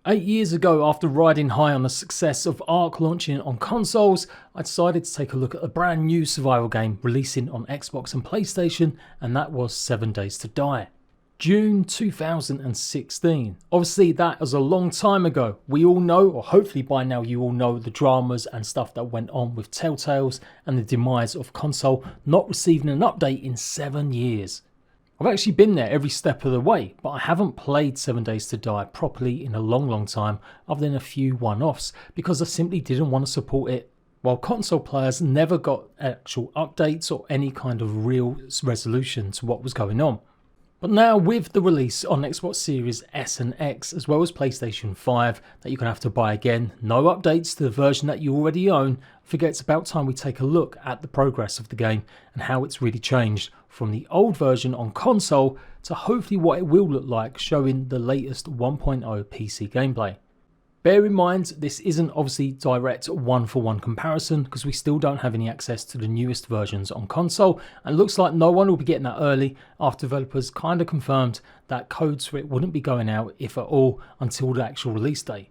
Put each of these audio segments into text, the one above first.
8 years ago, after riding high on the success of Ark launching on consoles, I decided to take a look at a brand new survival game releasing on Xbox and PlayStation, and that was 7 Days to Die. June 2016. Obviously that was a long time ago. We all know, or hopefully by now you all know, the dramas and stuff that went on with Telltales and the demise of console not receiving an update in 7 years. I've actually been there every step of the way, but I haven't played 7 Days to Die properly in a long time, other than a few one-offs, because I simply didn't want to support it, while console players never got actual updates or any kind of real resolution to what was going on. But now with the release on Xbox Series S and X as well as PlayStation 5 that you're going to have to buy again, no updates to the version that you already own, I figure it's about time we take a look at the progress of the game and how it's really changed from the old version on console to hopefully what it will look like showing the latest 1.0 PC gameplay. Bear in mind, this isn't obviously direct one-for-one comparison because we still don't have any access to the newest versions on console, and it looks like no one will be getting that early after developers kind of confirmed that codes for it wouldn't be going out, if at all, until the actual release date.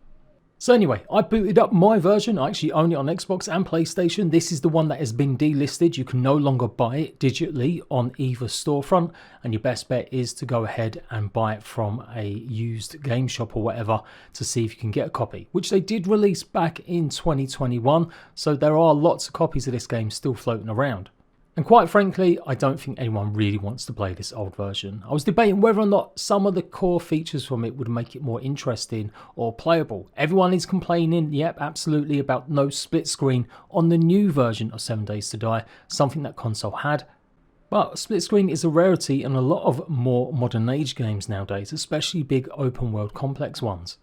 So anyway, I booted up my version. I actually own it on Xbox and PlayStation. This is the one that has been delisted. You can no longer buy it digitally on either storefront, and your best bet is to go ahead and buy it from a used game shop or whatever to see if you can get a copy, which they did release back in 2021, so there are lots of copies of this game still floating around. And quite frankly, I don't think anyone really wants to play this old version. I was debating whether or not some of the core features from it would make it more interesting or playable. Everyone is complaining, yep, absolutely, about no split screen on the new version of 7 Days to Die, something that console had. But split screen is a rarity in a lot of more modern age games nowadays, especially big open world complex ones.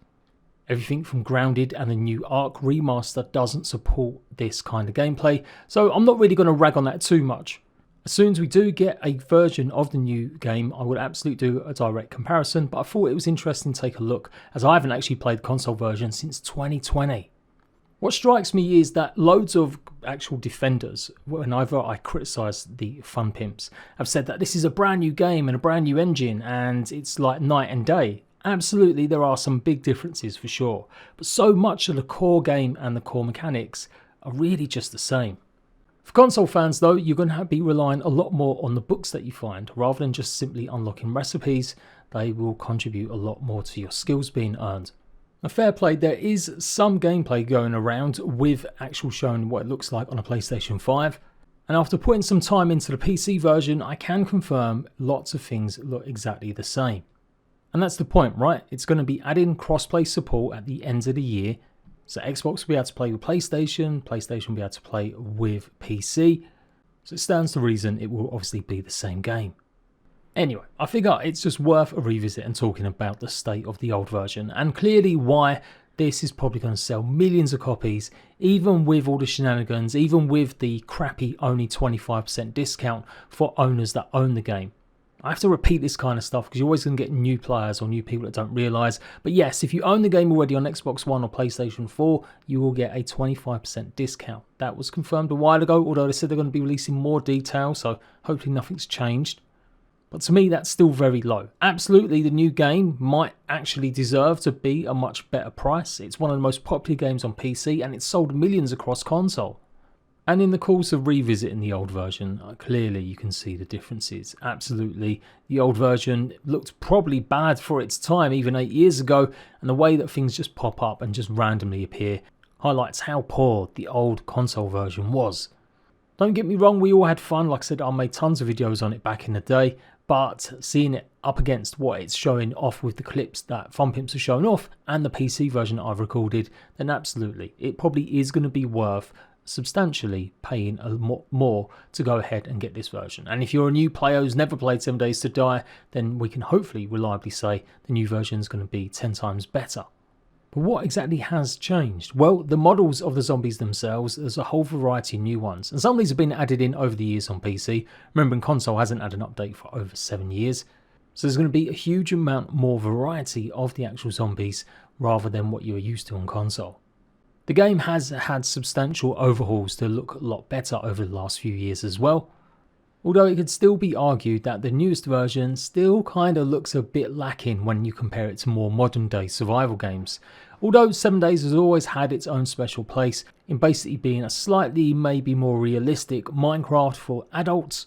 Everything from Grounded and the new Ark remaster doesn't support this kind of gameplay, so I'm not really going to rag on that too much. As soon as we do get a version of the new game, I will absolutely do a direct comparison, but I thought it was interesting to take a look, as I haven't actually played the console version since 2020. What strikes me is that loads of actual defenders, whenever I criticise the fun pimps, have said that this is a brand new game and a brand new engine and it's like night and day. Absolutely, there are some big differences for sure, but so much of the core game and the core mechanics are really just the same. For console fans though, you're going to be relying a lot more on the books that you find, rather than just simply unlocking recipes. They will contribute a lot more to your skills being earned. Now, fair play, there is some gameplay going around with actual showing what it looks like on a PlayStation 5. And after putting some time into the PC version, I can confirm lots of things look exactly the same. And that's the point, right? It's going to be adding crossplay support at the end of the year. So Xbox will be able to play with PlayStation, PlayStation will be able to play with PC. So it stands to reason it will obviously be the same game. Anyway, I figure it's just worth a revisit and talking about the state of the old version, and clearly why this is probably going to sell millions of copies, even with all the shenanigans, even with the crappy only 25% discount for owners that own the game. I have to repeat this kind of stuff because you're always going to get new players or new people that don't realise. But yes, if you own the game already on Xbox One or PlayStation 4, you will get a 25% discount. That was confirmed a while ago, although they said they're going to be releasing more detail, so hopefully nothing's changed. But to me, that's still very low. Absolutely, the new game might actually deserve to be a much better price. It's one of the most popular games on PC and it's sold millions across console. And in the course of revisiting the old version, clearly you can see the differences. Absolutely, the old version looked probably bad for its time even 8 years ago, and the way that things just pop up and just randomly appear highlights how poor the old console version was. Don't get me wrong, we all had fun. Like I said, I made tons of videos on it back in the day, but seeing it up against what it's showing off with the clips that Fun Pimps are showing off and the PC version that I've recorded, then absolutely, it probably is going to be worth substantially paying a more to go ahead and get this version. And if you're a new player who's never played 7 Days to Die, then we can hopefully reliably say the new version is going to be 10 times better. But what exactly has changed? Well, the models of the zombies themselves, there's a whole variety of new ones, and some of these have been added in over the years on PC. Remembering console hasn't had an update for over 7 years, so there's going to be a huge amount more variety of the actual zombies rather than what you are used to on console. The game has had substantial overhauls to look a lot better over the last few years as well. Although it could still be argued that the newest version still kinda looks a bit lacking when you compare it to more modern day survival games. Although 7 Days has always had its own special place in basically being a slightly maybe more realistic Minecraft for adults.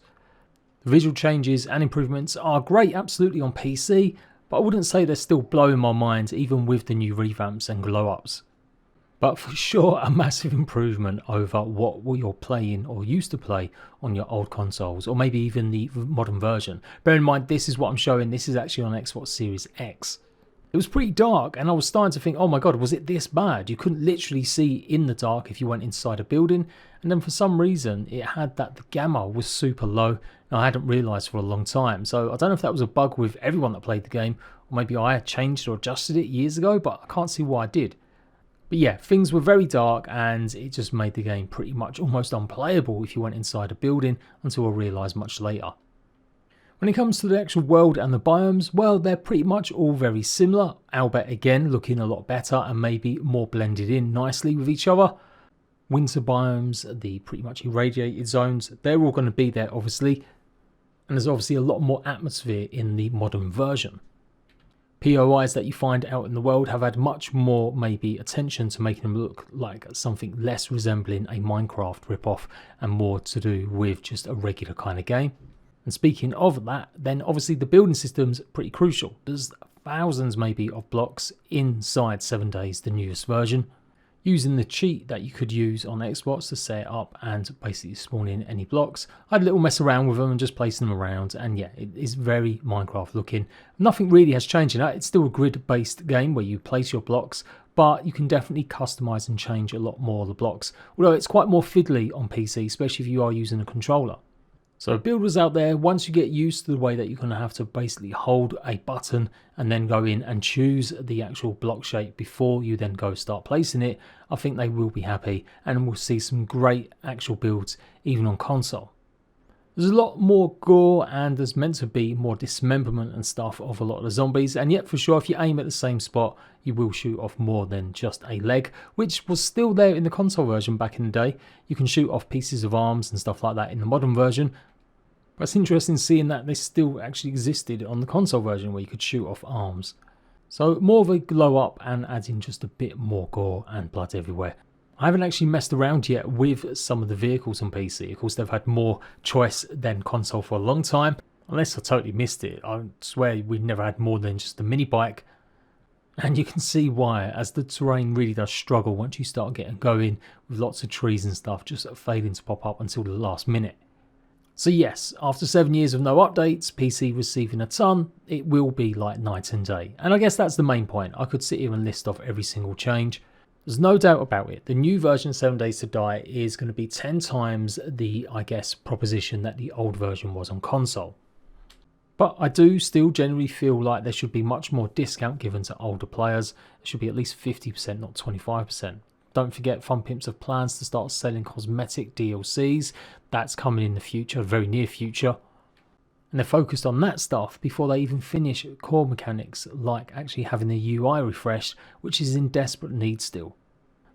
The visual changes and improvements are great absolutely on PC, but I wouldn't say they're still blowing my mind even with the new revamps and glow ups. But for sure a massive improvement over what you're playing or used to play on your old consoles, or maybe even the modern version. Bear in mind this is what I'm showing, this is actually on Xbox Series X. It was pretty dark and I was starting to think, oh my god, was it this bad? You couldn't literally see in the dark if you went inside a building, and then for some reason it had that the gamma was super low and I hadn't realised for a long time. So I don't know if that was a bug with everyone that played the game, or maybe I had changed or adjusted it years ago, but I can't see why I did. But yeah, things were very dark and it just made the game pretty much almost unplayable if you went inside a building, until I realised much later. When it comes to the actual world and the biomes, well, they're pretty much all very similar, albeit again looking a lot better and maybe more blended in nicely with each other. Winter biomes, the pretty much irradiated zones, they're all going to be there obviously, and there's obviously a lot more atmosphere in the modern version. POIs that you find out in the world have had much more maybe attention to making them look like something less resembling a Minecraft ripoff and more to do with just a regular kind of game. And speaking of that, then obviously the building system's pretty crucial. There's thousands maybe of blocks inside 7 Days, the newest version. Using the cheat that you could use on Xbox to set it up and basically spawn in any blocks, I had a little mess around with them and just placing them around, and yeah, it is very Minecraft looking. Nothing really has changed in that. It's still a grid based game where you place your blocks, but you can definitely customize and change a lot more of the blocks, although it's quite more fiddly on PC, especially if you are using a controller. So builders out there, once you get used to the way that you're going to have to basically hold a button and then go in and choose the actual block shape before you then go start placing it, I think they will be happy and we'll see some great actual builds even on console. There's a lot more gore and there's meant to be more dismemberment and stuff of a lot of the zombies, and yet for sure if you aim at the same spot you will shoot off more than just a leg, which was still there in the console version back in the day. You can shoot off pieces of arms and stuff like that in the modern version, but it's interesting seeing that this still actually existed on the console version where you could shoot off arms. So more of a glow up and adding just a bit more gore and blood everywhere. I haven't actually messed around yet with some of the vehicles on PC. Of course, they've had more choice than console for a long time. Unless I totally missed it. I swear we never had more than just a mini bike. And you can see why, as the terrain really does struggle once you start getting going with lots of trees and stuff just failing to pop up until the last minute. So yes, after 7 years of no updates, PC receiving a ton, it will be like night and day. And I guess that's the main point. I could sit here and list off every single change. There's no doubt about it. The new version of 7 Days to Die is going to be 10 times the, I guess, proposition that the old version was on console. But I do still generally feel like there should be much more discount given to older players. It should be at least 50%, not 25%. Don't forget Fun Pimps have plans to start selling cosmetic DLCs. That's coming in the future, very near future. And they're focused on that stuff before they even finish core mechanics like actually having the UI refreshed, which is in desperate need still.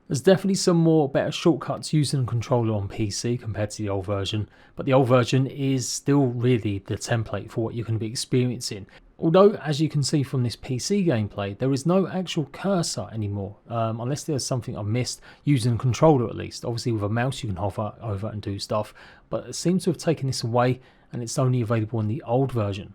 There's definitely some more better shortcuts using a controller on PC compared to the old version, but the old version is still really the template for what you're going to be experiencing. Although, as you can see from this PC gameplay, there is no actual cursor anymore, unless there's something I missed using a controller at least. Obviously with a mouse you can hover over and do stuff, but it seems to have taken this away and it's only available in the old version.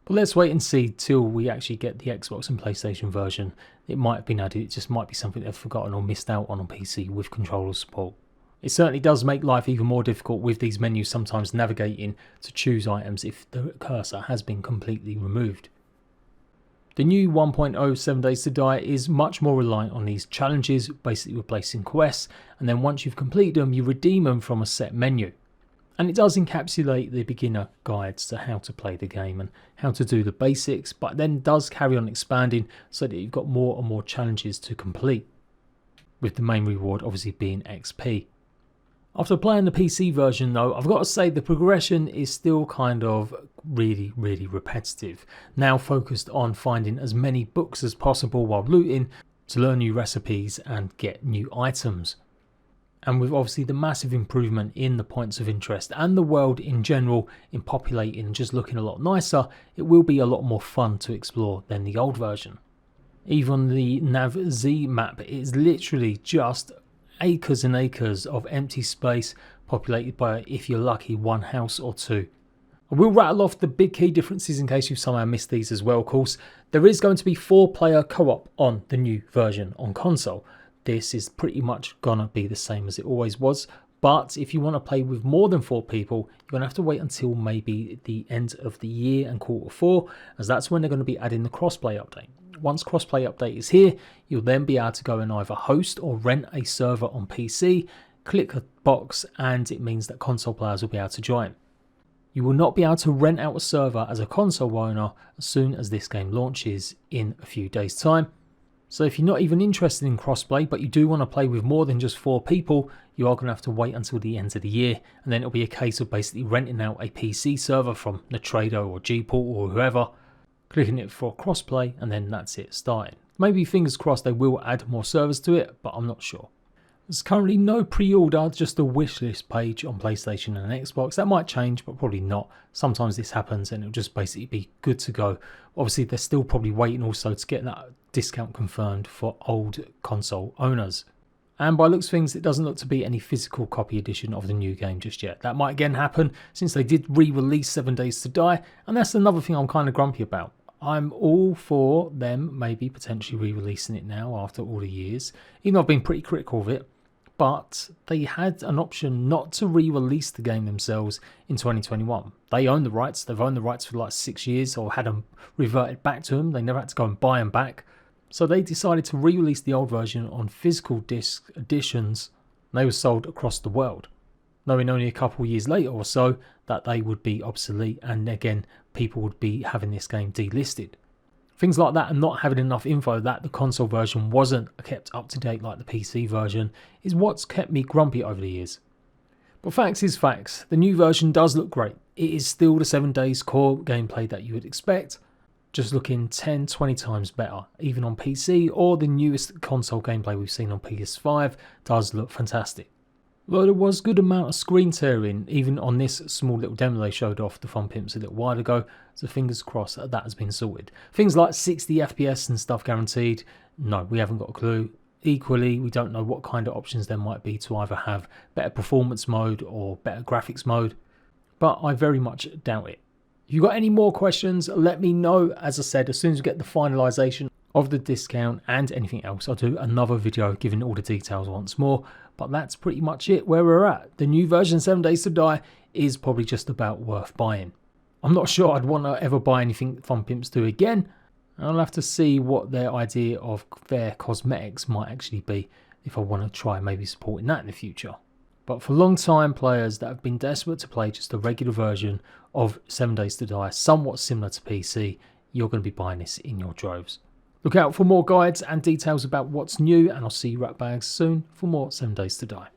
But let's wait and see till we actually get the Xbox and PlayStation version. It might have been added, it just might be something they've forgotten or missed out on PC with controller support. It certainly does make life even more difficult with these menus sometimes navigating to choose items if the cursor has been completely removed. The new 1.0 7 Days to Die is much more reliant on these challenges, basically replacing quests, and then once you've completed them you redeem them from a set menu. And it does encapsulate the beginner guides to how to play the game and how to do the basics, but then does carry on expanding so that you've got more and more challenges to complete, with the main reward obviously being XP. After playing the PC version though, I've got to say the progression is still kind of really repetitive, now focused on finding as many books as possible while looting to learn new recipes and get new items. And with obviously the massive improvement in the points of interest and the world in general in populating and just looking a lot nicer, it will be a lot more fun to explore than the old version. Even the Nav Z map is literally just acres and acres of empty space populated by, if you're lucky, one house or two. I will rattle off the big key differences in case you've somehow missed these as well, of course. There is going to be 4-player co-op on the new version on console. This is pretty much gonna be the same as it always was, but if you want to play with more than 4 people, you're gonna have to wait until maybe the end of the year and Q4, as that's when they're going to be adding the crossplay update. Once crossplay update is here, you'll then be able to go and either host or rent a server on PC, click a box, and it means that console players will be able to join. You will not be able to rent out a server as a console owner as soon as this game launches in a few days' time. So if you're not even interested in crossplay, but you do want to play with more than just 4 people, you are going to have to wait until the end of the year, and then it'll be a case of basically renting out a PC server from Natrado or G-Port or whoever, clicking it for crossplay, and then that's it, starting. Maybe fingers crossed they will add more servers to it, but I'm not sure. There's currently no pre-order, just a wishlist page on PlayStation and Xbox. That might change, but probably not. Sometimes this happens and it'll just basically be good to go. Obviously, they're still probably waiting also to get that discount confirmed for old console owners. And by looks of things, it doesn't look to be any physical copy edition of the new game just yet. That might again happen since they did re-release 7 Days to Die, and that's another thing I'm kind of grumpy about. I'm all for them maybe potentially re-releasing it now after all the years, even though I've been pretty critical of it. But they had an option not to re-release the game themselves in 2021. They own the rights. They've owned the rights for like 6 years, or had them reverted back to them. They never had to go and buy them back. So they decided to re-release the old version on physical disc editions. They were sold across the world, knowing only a couple of years later or so that they would be obsolete, and again people would be having this game delisted. Things like that and not having enough info that the console version wasn't kept up to date like the PC version is what's kept me grumpy over the years. But facts is facts, the new version does look great. It is still the 7 Days core gameplay that you would expect, just looking 10-20 times better, even on PC, or the newest console gameplay we've seen on PS5 does look fantastic. Though there was a good amount of screen tearing, even on this small little demo they showed off the Fun Pimps a little while ago, so fingers crossed that has been sorted. Things like 60 FPS and stuff guaranteed, no, we haven't got a clue. Equally, we don't know what kind of options there might be to either have better performance mode or better graphics mode, but I very much doubt it. If you've got any more questions, let me know. As I said, as soon as we get the finalisation of the discount and anything else, I'll do another video giving all the details once more. But that's pretty much it where we're at. The new version 7 Days to Die is probably just about worth buying. I'm not sure I'd want to ever buy anything Fun Pimps do again. I'll have to see what their idea of their cosmetics might actually be if I want to try maybe supporting that in the future. But for long time players that have been desperate to play just a regular version of 7 Days to Die, somewhat similar to PC, you're going to be buying this in your droves. Look out for more guides and details about what's new, and I'll see you ratbags soon for more 7 Days to Die.